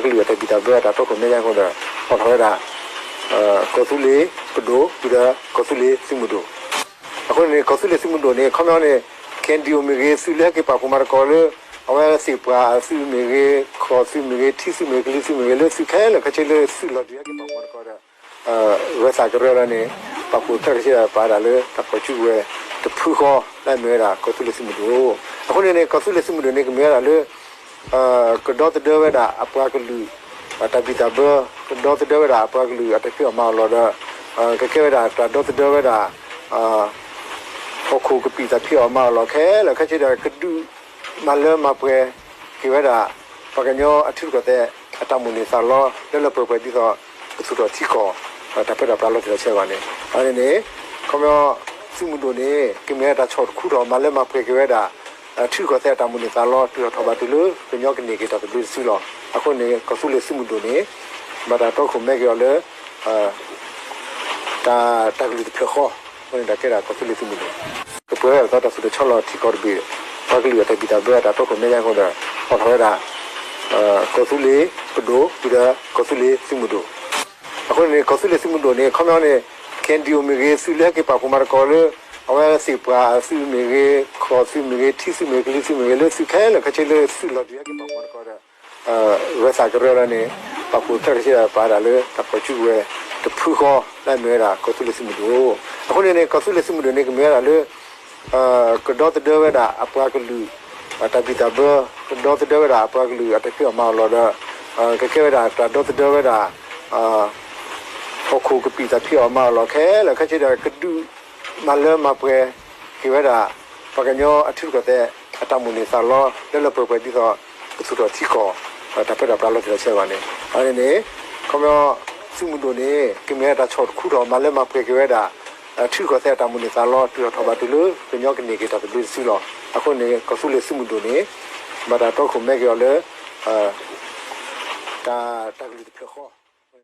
que lui a été habité à toi comme il y a encore Kosule Kudo Kuda Kosule Simudoအခုနေကောဆူလေစီမွန်ဒိုနေခမောင်းနေကန်ဒီယိုမီရေဆူလက်ကေပါဖူမာကောလေအဝဲစီပွာဆူမီရေခေါ်ဆူမီရေတီဆူမီကလေးဆူမီရေလေစီခဲလေခချေလေဆူလော်ဒီယာကေပါဖူမာကောဝဲစာကရရနေပပူတက်ချေပါလာလေတပချူဝဲတဖူခေါ်လိုက်မဲတာကောဆူလေစီမွန်ဒိုအခုနေကောဆူလေစီမွန်ဒိုနေကမဲလာလေကဒေါတ်ဒေဝဒါအပွားကလူတပိတာဘကဒေါတ်ဒေဝဒါအပွားကလူအတပြအမော်လော်ဒါကကေဝဒါဒေါတ်ဒေဝဒါခုကပိတာပြအမော်လော်ခဲလခချေတာကဒူမလမပွဲကေဝဒါပကညောအထုကတဲ့အတမူနေစာလောလဲလပပဒီတော့သူတော်တီကောတပတာပလောတဲ့ချက်ပါနေအဲ့ဒီခမောစုမှုတို့နေကမဲတာချော့ခုတော့မလမပွဲကေဝဒါထုကတဲ့အတမူနေစာလောတူထဘာတူလို့ပညောကနေကေတာတူစုလောအခုနေကဆုလေစုမှုတို့နေမတာတော့ခုမဲကြောလေတာကလေးပြခေါ်ဝင်တာကဲတာကဆုလေစုမှုတို့ကပွဲတော့ဆူချောလောတီကော်ဘီပါကလေးတဲ့ပိတာဘတာတော့ခုမဲရခေါ်တာဟောထားတာကဆုလေပဒိုပြdaကဆုလေစုမှုတို့အခုနေကဆုလေစုမှုတို့နေခမောင်းနေကန်ဒီယိုမီရေဆူလက်ကေပါဖူမာကောလေအဝဲစီပွာဆူမီရေခေါ်ဆူမီရေတီဆူမီကလေးဆူမီလေစီခဲလေခချေလေဆူလော်ဒီယာကေပါဖူမာကောဝဲစာကရရနေပပူတက်ချေပါလာလေတပချူဝဲတဖူခေါ်လိုက်မဲတာကဆုလေစုမှုတို့အခုနေကဆုလေစုမှုတို့နေကမဲလာလေကဒေါတ်ဒေဝဒါအပွားကလူတပိတာဘကဒေါတ်ဒေဝဒါအပွားကလူအတပြအမော်လော်ဒါကကေဝဒါဒေါတ်ဒေဝဒါခုကပိတာပြအမော်လော်ခဲလခချေတာကဒူမလမပွဲကေဝဒါပကညောအထုကတဲ့အတမူနေစာလောလဲလပပဒီတော့သူတော်တီကောတပတာပလောတဲ့ချက်ပါနေအဲ့ဒီနေခမောစုမှုတို့နေကမဲတာချော့ခုတော့မလမပွဲကေဝဒါထုကတဲ့အတမူနေစာလောတူထဘာတူလို့ပညောကနေကေတာတူစုလောအခုနေကဆုလေစုမှုတို့နေမတာတော့ခုမဲကြောလေတာကလေးပြခေါ်